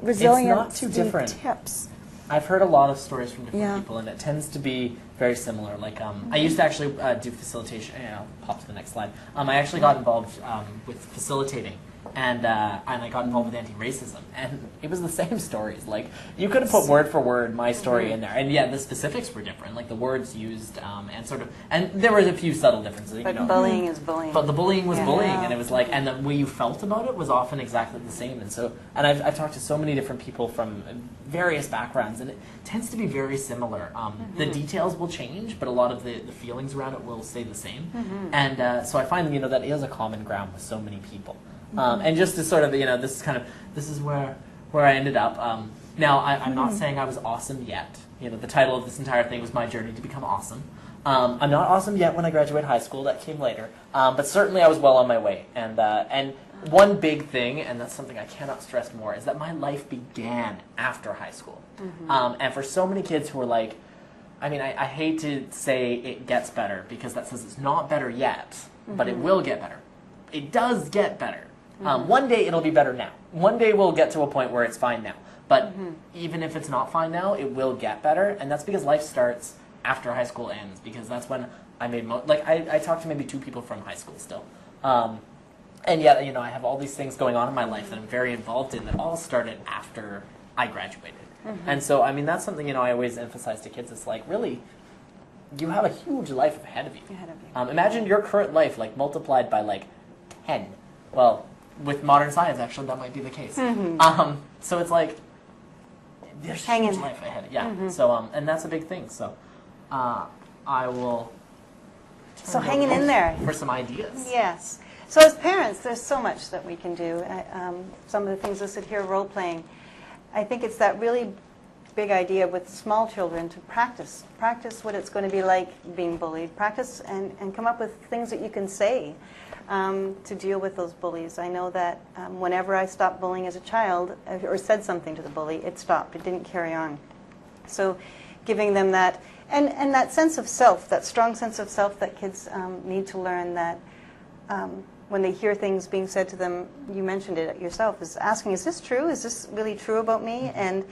resilience tips. I've heard a lot of stories from different people, and it tends to be very similar. Like, I used to actually do facilitation. I'll pop to the next slide. I actually got involved with facilitating. And I got involved with anti-racism, and it was the same stories. Like, you could have put word for word my story in there, and the specifics were different, like the words used, and there were a few subtle differences. But bullying is bullying. But the bullying was bullying, and it was like, and the way you felt about it was often exactly the same. And I've talked to so many different people from various backgrounds, and it tends to be very similar. The details will change, but a lot of the feelings around it will stay the same. And so I find that is a common ground with so many people. And just to sort of, this is where I ended up. Now, I'm not saying I was awesome yet. The title of this entire thing was My Journey to Become Awesome. I'm not awesome yet when I graduate high school. That came later. But certainly I was well on my way. And one big thing, and that's something I cannot stress more, is that my life began after high school. And for so many kids who are like, I hate to say it gets better, because that says it's not better yet, but it will get better. It does get better. One day it'll be better now. One day we'll get to a point where it's fine now. But even if it's not fine now, it will get better. And that's because life starts after high school ends. Because that's when I made I talked to maybe 2 people from high school still. And yet, I have all these things going on in my life that I'm very involved in that all started after I graduated. And so, that's something, I always emphasize to kids. It's like, really, you have a huge life ahead of you. Imagine your current life, multiplied by, 10. Well, with modern science, actually, that might be the case. So it's like, there's huge life ahead. Yeah. So, and that's a big thing. So, I will. So hanging in there for some ideas. Yes. So as parents, there's so much that we can do. Some of the things listed here, role playing. I think it's that really big idea with small children to practice what it's going to be like being bullied. Practice and come up with things that you can say to deal with those bullies. I know that whenever I stopped bullying as a child or said something to the bully, it stopped. It didn't carry on. So giving them that, and that sense of self, that strong sense of self that kids need to learn, that when they hear things being said to them, you mentioned it yourself, is asking, is this true? Is this really true about me? And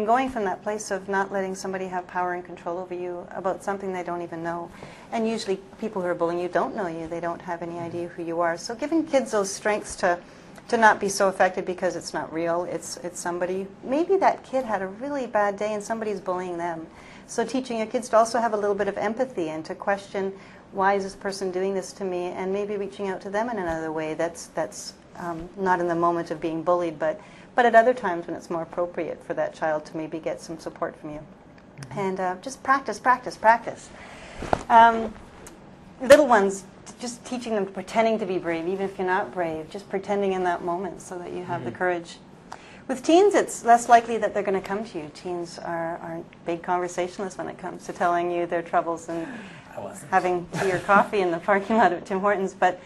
going from that place of not letting somebody have power and control over you about something they don't even know. And usually people who are bullying you don't know you. They don't have any idea who you are. So giving kids those strengths to not be so affected because it's not real. It's somebody, maybe that kid had a really bad day and somebody's bullying them. So teaching your kids to also have a little bit of empathy and to question, why is this person doing this to me? And maybe reaching out to them in another way that's not in the moment of being bullied, but at other times when it's more appropriate for that child to maybe get some support from you. And just practice, practice, practice. Little ones, just teaching them pretending to be brave, even if you're not brave, just pretending in that moment so that you have the courage. With teens, it's less likely that they're going to come to you. Teens are big conversationalists when it comes to telling you their troubles and having tea or coffee in the parking lot of Tim Hortons. But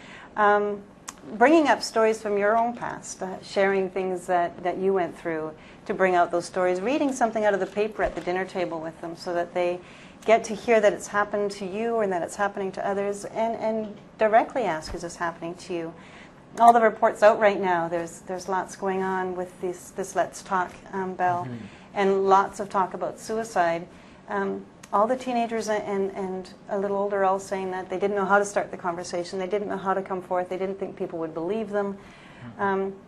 bringing up stories from your own past, sharing things that you went through to bring out those stories, reading something out of the paper at the dinner table with them so that they get to hear that it's happened to you and that it's happening to others, and directly ask, is this happening to you? All the reports out right now, there's lots going on with this Let's Talk, Bell, and lots of talk about suicide. All the teenagers and a little older all saying that they didn't know how to start the conversation, they didn't know how to come forth, they didn't think people would believe them.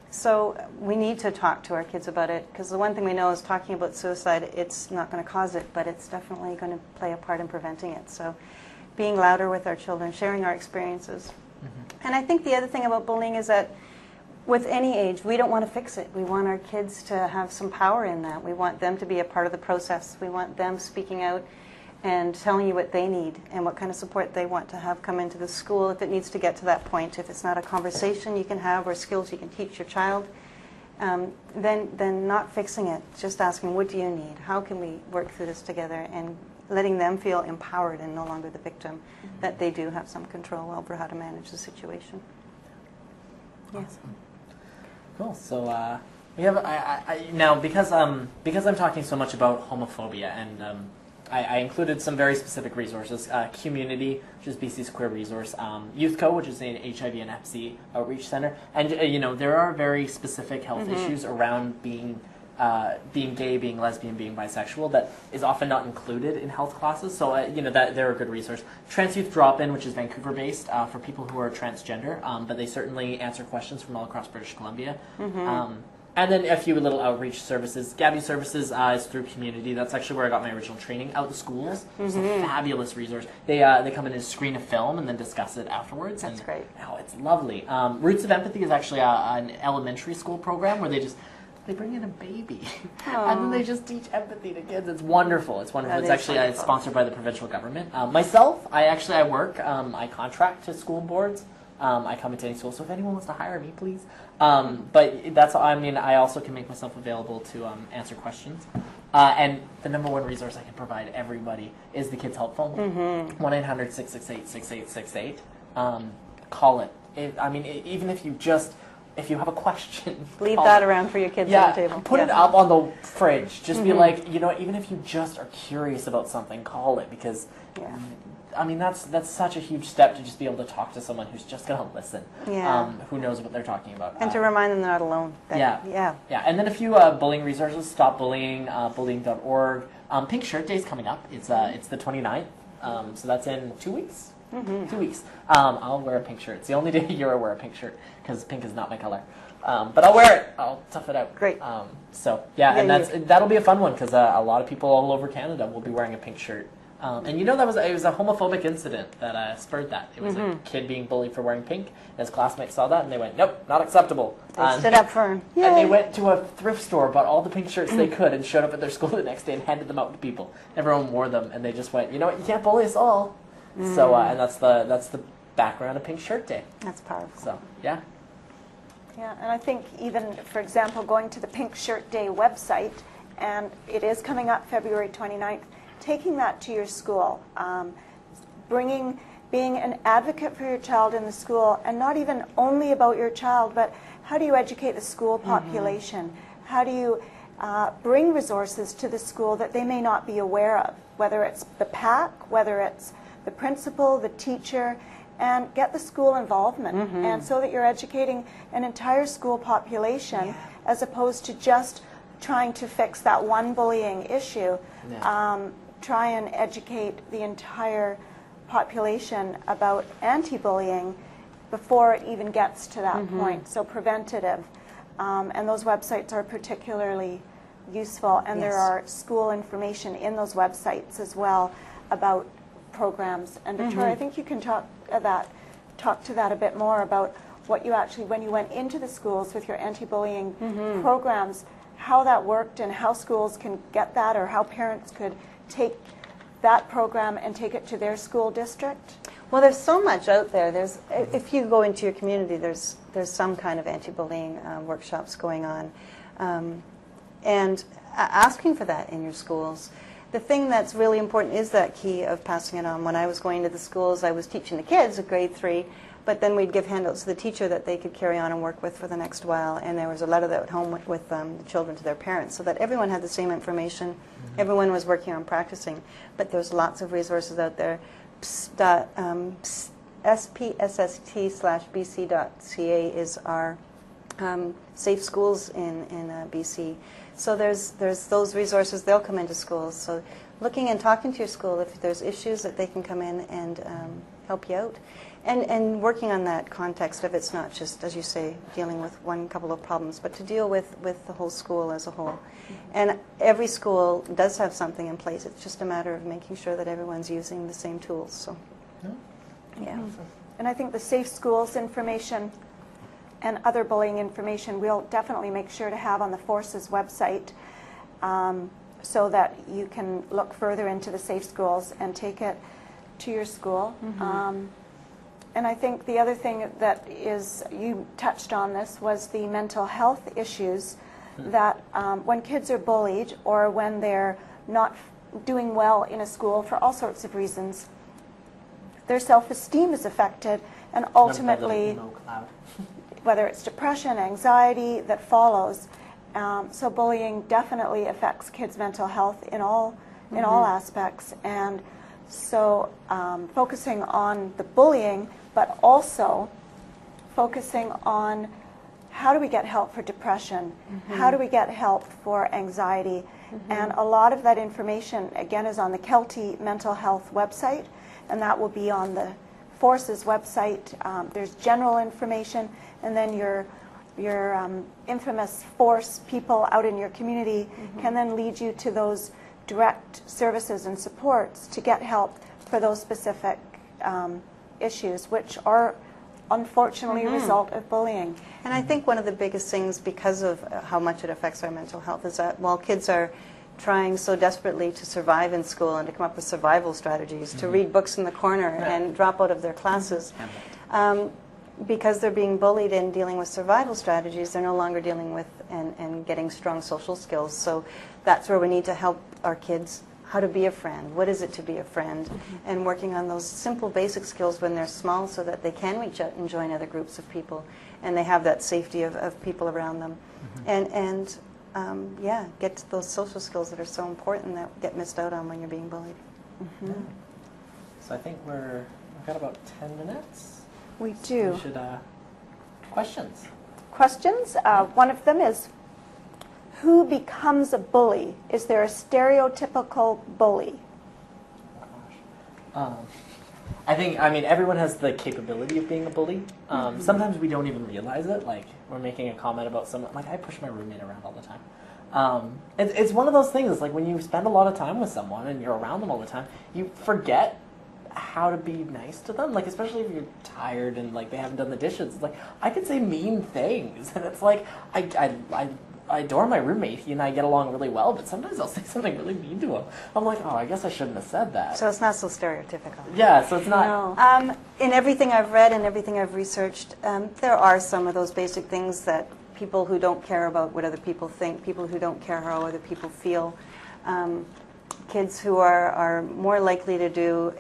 So we need to talk to our kids about it, because the one thing we know is talking about suicide, it's not going to cause it, but it's definitely going to play a part in preventing it. So being louder with our children, sharing our experiences. And I think the other thing about bullying is that with any age, we don't want to fix it. We want our kids to have some power in that. We want them to be a part of the process. We want them speaking out and telling you what they need and what kind of support they want to have come into the school if it needs to get to that point. If it's not a conversation you can have or skills you can teach your child, then not fixing it, just asking, what do you need? How can we work through this together? And letting them feel empowered and no longer the victim, that they do have some control over how to manage the situation. Yes. Awesome. Cool. So we have now because I'm talking so much about homophobia, and I included some very specific resources. Community, which is BC's queer resource. YouthCo, which is an HIV and Hep C outreach center, and there are very specific health issues around being gay, being lesbian, being bisexual that is often not included in health classes. So that they're a good resource. Trans Youth Drop-In, which is Vancouver-based for people who are transgender, but they certainly answer questions from all across British Columbia. And then a few little outreach services. Gabby Services is through Community. That's actually where I got my original training, out in schools. It's a fabulous resource. They come in and screen a film and then discuss it afterwards. That's great. Oh, it's lovely. Roots of Empathy is actually an elementary school program where they bring in a baby and then they just teach empathy to kids. It's wonderful. It's wonderful. It's actually sponsored by the provincial government. Myself, I work. I contract to school boards. I come into any school, so if anyone wants to hire me, please. But that's, I also can make myself available to answer questions. And the number one resource I can provide everybody is the Kids Help Phone, 1-800-668-6868. Call it. Even if you have a question, leave that around for your kids on the table. Put it up on the fridge. Just be like, even if you just are curious about something, call it, because that's such a huge step to just be able to talk to someone who's just going to listen, who knows what they're talking about. And to remind them they're not alone. Yeah. And then a few bullying resources, Stop Bullying, bullying.org. Pink Shirt Day is coming up. It's the 29th, so that's in 2 weeks. 2 weeks. I'll wear a pink shirt. It's the only day of year I wear a pink shirt, because pink is not my color. But I'll wear it. I'll tough it out. Great. That'll be a fun one, because a lot of people all over Canada will be wearing a pink shirt. And it was a homophobic incident that spurred that. It was a kid being bullied for wearing pink, and his classmates saw that and they went, nope, not acceptable. They stood up for him. Yay. And they went to a thrift store, bought all the pink shirts they could, and showed up at their school the next day and handed them out to people. Everyone wore them, and they just went, you know what, you can't bully us all. So and that's the background of Pink Shirt Day. That's powerful. So yeah. Yeah, and I think even, for example, going to the Pink Shirt Day website, and it is coming up February 29th, taking that to your school, being an advocate for your child in the school, and not even only about your child, but how do you educate the school population? How do you bring resources to the school that they may not be aware of, whether it's the PAC, whether it's the principal, the teacher, and get the school involvement, and so that you're educating an entire school population as opposed to just trying to fix that one bullying issue. Try and educate the entire population about anti-bullying before it even gets to that point, so preventative. And those websites are particularly useful, and there are school information in those websites as well about programs. And Victoria, I think you can talk to that a bit more about what you actually, when you went into the schools with your anti-bullying programs, how that worked and how schools can get that, or how parents could take that program and take it to their school district. Well, there's so much out there. If you go into your community, there's some kind of anti-bullying workshops going on, and asking for that in your schools. The thing that's really important is that key of passing it on. When I was going to the schools, I was teaching the kids at grade 3, but then we'd give handouts to the teacher that they could carry on and work with for the next while, and there was a letter that went home with the children to their parents, so that everyone had the same information. Everyone was working on practicing, but there's lots of resources out there. spsst/bc.ca is our safe schools in BC. So there's those resources. They'll come into schools. So looking and talking to your school, if there's issues, that they can come in and help you out. And working on that context of it's not just, as you say, dealing with one couple of problems, but to deal with the whole school as a whole. And every school does have something in place. It's just a matter of making sure that everyone's using the same tools. So, yeah. And I think the Safe Schools information and other bullying information we'll definitely make sure to have on the Forces website, so that you can look further into the Safe Schools and take it to your school. And I think the other thing that is, you touched on this, was the mental health issues that when kids are bullied or when they're not doing well in a school for all sorts of reasons, their self-esteem is affected, and ultimately, whether it's depression, anxiety that follows. So bullying definitely affects kids' mental health in all aspects. And so focusing on the bullying, but also focusing on how do we get help for depression, how do we get help for anxiety. And a lot of that information, again, is on the Kelty Mental Health website, and that will be on the Forces website. There's general information, and then your infamous Force people out in your community can then lead you to those direct services and supports to get help for those specific issues, which are unfortunately a result of bullying. And I think one of the biggest things, because of how much it affects our mental health, is that while kids are trying so desperately to survive in school and to come up with survival strategies, to read books in the corner and drop out of their classes, because they're being bullied and dealing with survival strategies, they're no longer dealing with and getting strong social skills. So that's where we need to help our kids how to be a friend. What is it to be a friend? And working on those simple basic skills when they're small, so that they can reach out and join other groups of people, and they have that safety of people around them. And get to those social skills that are so important that get missed out on when you're being bullied. So I think we've got about 10 minutes. We do. We should, questions. Questions? One of them is, who becomes a bully? Is there a stereotypical bully? I think, everyone has the capability of being a bully. Sometimes we don't even realize it. Like, we're making a comment about someone, like, I push my roommate around all the time. It's one of those things. It's like when you spend a lot of time with someone and you're around them all the time, you forget how to be nice to them. Like, especially if you're tired and, like, they haven't done the dishes. It's like, I could say mean things. And it's like, I adore my roommate. He and I get along really well, but sometimes I'll say something really mean to him. I'm like, oh, I guess I shouldn't have said that. So it's not so stereotypical. Yeah, so it's not. No. In everything I've read and everything I've researched, there are some of those basic things that people who don't care about what other people think, people who don't care how other people feel, kids who are more likely to do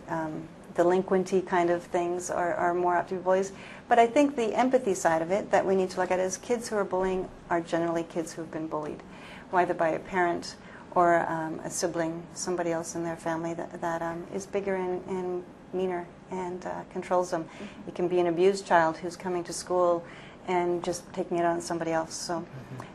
delinquency kind of things are more apt to be bullies. But I think the empathy side of it that we need to look at is kids who are bullying are generally kids who have been bullied, whether by a parent or a sibling, somebody else in their family that is bigger in meaner and controls them. It can be an abused child who's coming to school and just taking it on somebody else. So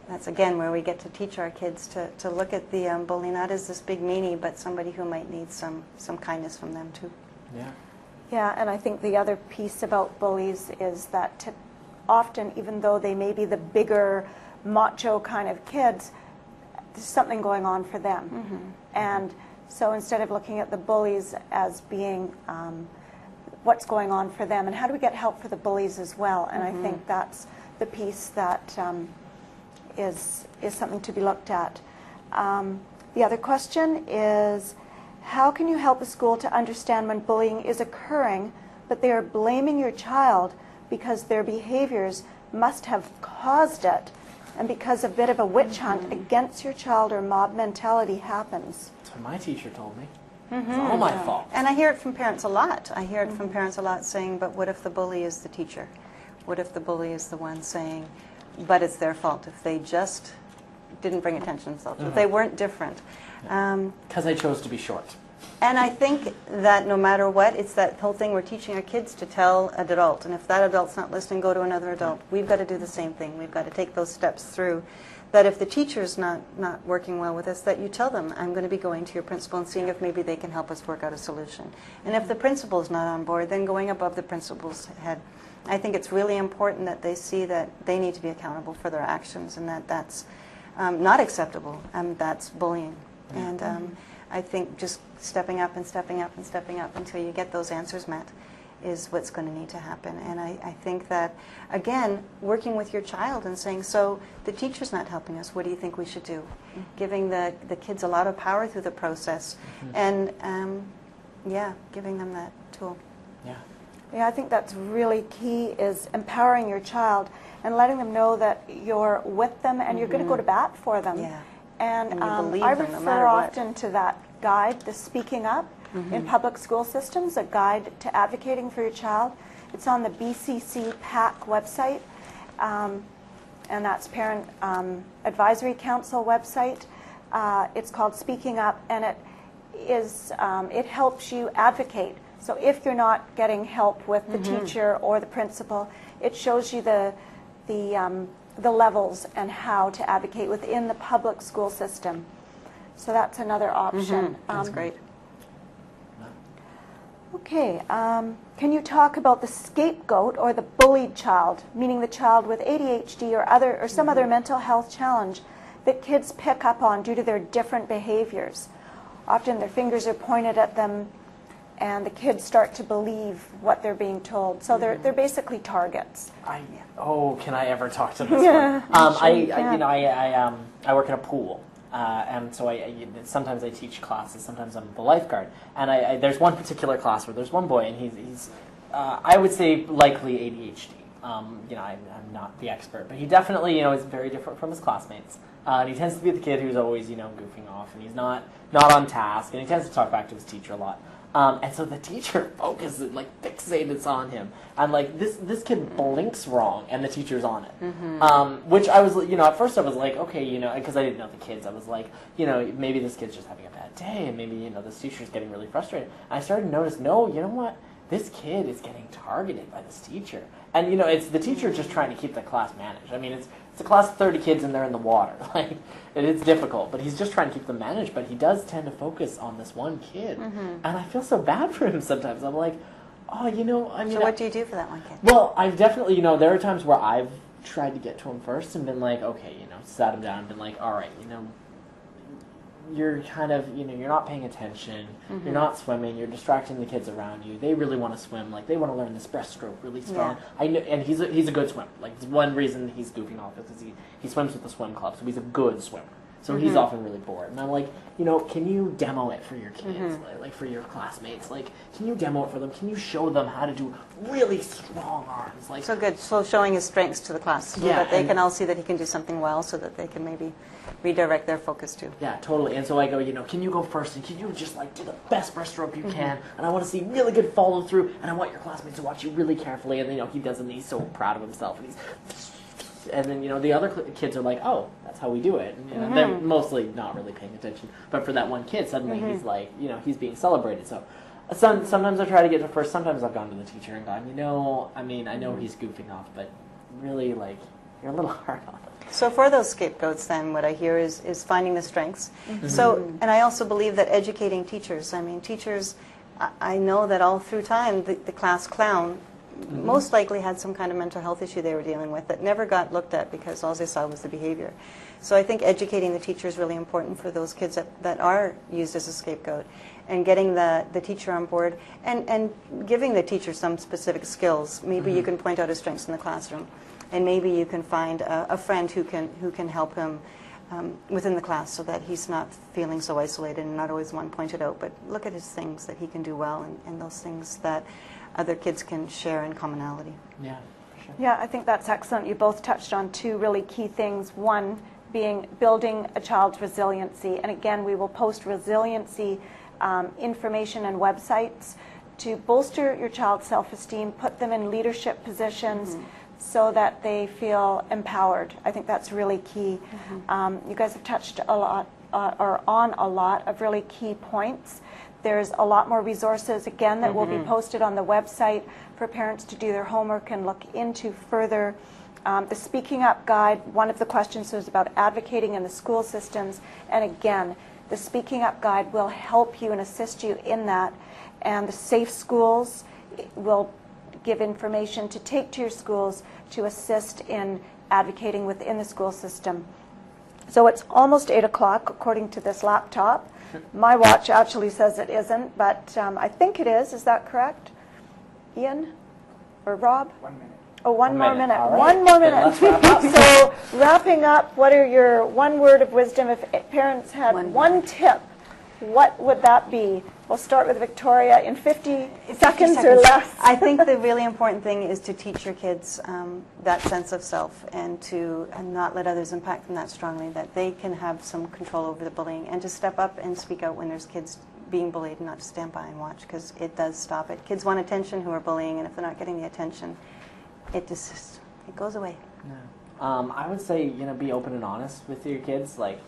that's, again, where we get to teach our kids to look at the bully not as this big meanie, but somebody who might need some kindness from them, too. Yeah. Yeah, and I think the other piece about bullies is that often, even though they may be the bigger, macho kind of kids, there's something going on for them. And so instead of looking at the bullies as being what's going on for them, and how do we get help for the bullies as well? And I think that's the piece that is something to be looked at. The other question is, how can you help a school to understand when bullying is occurring, but they are blaming your child because their behaviors must have caused it, and because a bit of a witch hunt against your child or mob mentality happens? That's what my teacher told me. It's all my fault. And I hear it from parents a lot. I hear it from parents a lot saying, but what if the bully is the teacher? What if the bully is the one saying, but it's their fault if they just didn't bring attention to themselves, if they weren't different? Because I chose to be short. And I think that no matter what, it's that whole thing we're teaching our kids to tell an adult. And if that adult's not listening, go to another adult. We've got to do the same thing. We've got to take those steps through. That if the teacher's not working well with us, that you tell them, I'm going to be going to your principal and seeing if maybe they can help us work out a solution. And if the principal's not on board, then going above the principal's head. I think it's really important that they see that they need to be accountable for their actions and that that's not acceptable, and that's bullying. And I think just stepping up and stepping up and stepping up until you get those answers met is what's going to need to happen. And I think that, again, working with your child and saying, so the teacher's not helping us, what do you think we should do? Giving the kids a lot of power through the process and, giving them that tool. Yeah. Yeah, I think that's really key, is empowering your child and letting them know that you're with them and you're going to go to bat for them. Yeah. And you believe I them no refer matter what. often to that guide, the Speaking Up in Public School Systems, a guide to advocating for your child. It's on the BCC PAC website, and that's Parent Advisory Council website. It's called Speaking Up, and it helps you advocate. So if you're not getting help with the teacher or the principal, it shows you the levels and how to advocate within the public school system. So that's another option. That's great. Okay, can you talk about the scapegoat or the bullied child, meaning the child with ADHD or some other mental health challenge that kids pick up on due to their different behaviors? Often their fingers are pointed at them and the kids start to believe what they're being told. So they're basically targets. Can I ever talk to this Yeah, one? sure you can. I work in a pool, and so sometimes I teach classes. Sometimes I'm the lifeguard, and there's one particular class where there's one boy, and he's I would say likely ADHD. I'm not the expert, but he definitely is very different from his classmates. And he tends to be the kid who's always goofing off, and he's not on task, and he tends to talk back to his teacher a lot. And so the teacher focuses, fixates on him. And, this kid blinks wrong, and the teacher's on it. Which I was, at first I was like, okay, because I didn't know the kids. I was like, maybe this kid's just having a bad day, and maybe, this teacher's getting really frustrated. And I started to notice, no, you know what? This kid is getting targeted by this teacher. And, it's the teacher just trying to keep the class managed. I mean, it's a class of 30 kids, and they're in the water. It's difficult, but he's just trying to keep them managed. But he does tend to focus on this one kid, and I feel so bad for him sometimes. I'm like, So what do you do for that one kid? Well, I've definitely, there are times where I've tried to get to him first and been like, okay, sat him down and been like, all right, you're kind of, you're not paying attention, you're not swimming, you're distracting the kids around you. They really want to swim, they want to learn this breaststroke really strong. Yeah. I know, and he's a good swimmer. One reason he's goofing off is because he swims with the swim club, so he's a good swimmer. So he's often really bored. And I'm like, can you demo it for your kids, for your classmates? Can you demo it for them? Can you show them how to do really strong arms? So good. So showing his strengths to the class so that they can all see that he can do something well so that they can maybe redirect their focus too. Yeah, totally. And so I go, can you go first? And can you just do the best breaststroke you can? And I want to see really good follow through. And I want your classmates to watch you really carefully. And he does it and he's so proud of himself. And then, the other kids are like, oh, that's how we do it. And, they're mostly not really paying attention. But for that one kid, suddenly he's he's being celebrated. So Sometimes I try to get to first. Sometimes I've gone to the teacher and gone, I know he's goofing off, but really, like, you're a little hard on him. So for those scapegoats, then, what I hear is finding the strengths. So, and I also believe that educating teachers, teachers, I know that all through time, the class clown most likely had some kind of mental health issue they were dealing with that never got looked at because all they saw was the behavior. So I think educating the teacher is really important for those kids that are used as a scapegoat, and getting the teacher on board and giving the teacher some specific skills. Maybe you can point out his strengths in the classroom, and maybe you can find a friend who can help him within the class so that he's not feeling so isolated and not always one pointed out, but look at his things that he can do well and those things that other kids can share in commonality. Yeah, for sure. Yeah, I think that's excellent. You both touched on two really key things. One being building a child's resiliency. And again, we will post resiliency information and websites to bolster your child's self-esteem, put them in leadership positions so that they feel empowered. I think that's really key. You guys have touched a lot or on a lot of really key points. There's a lot more resources, again, that will be posted on the website for parents to do their homework and look into further. The Speaking Up Guide, one of the questions was about advocating in the school systems. And again, the Speaking Up Guide will help you and assist you in that. And the Safe Schools will give information to take to your schools to assist in advocating within the school system. So it's almost 8 o'clock, according to this laptop. My watch actually says it isn't, but I think it is. Is that correct? Ian or Rob? 1 minute. Oh, one more minute. All right. One more Then minute. let's wrap up. So wrapping up, what are your one word of wisdom? If parents had one tip, what would that be? We'll start with Victoria in 50 seconds or less. I think the really important thing is to teach your kids that sense of self and to not let others impact them that strongly, that they can have some control over the bullying, and to step up and speak out when there's kids being bullied and not to stand by and watch, because it does stop it. Kids want attention who are bullying, and if they're not getting the attention, it goes away. I would say, be open and honest with your kids. Like,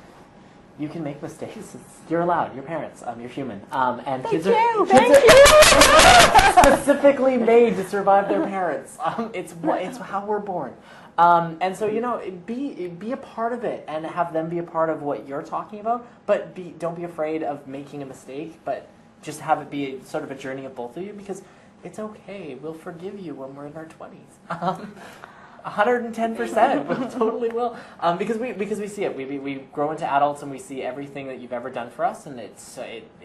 you can make mistakes. You're allowed. You're parents. You're human. And kids are specifically made to survive their parents. It's how we're born. And so, be a part of it and have them be a part of what you're talking about. But don't be afraid of making a mistake. But just have it be sort of a journey of both of you, because it's okay. We'll forgive you when we're in our 20s. 110%. We totally will. Because we see it. We grow into adults and we see everything that you've ever done for us, and it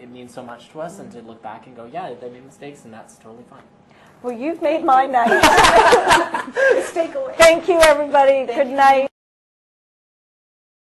means so much to us. And to look back and go, yeah, they made mistakes, and that's totally fine. Well, you've made my night. Thank you, everybody. Good night.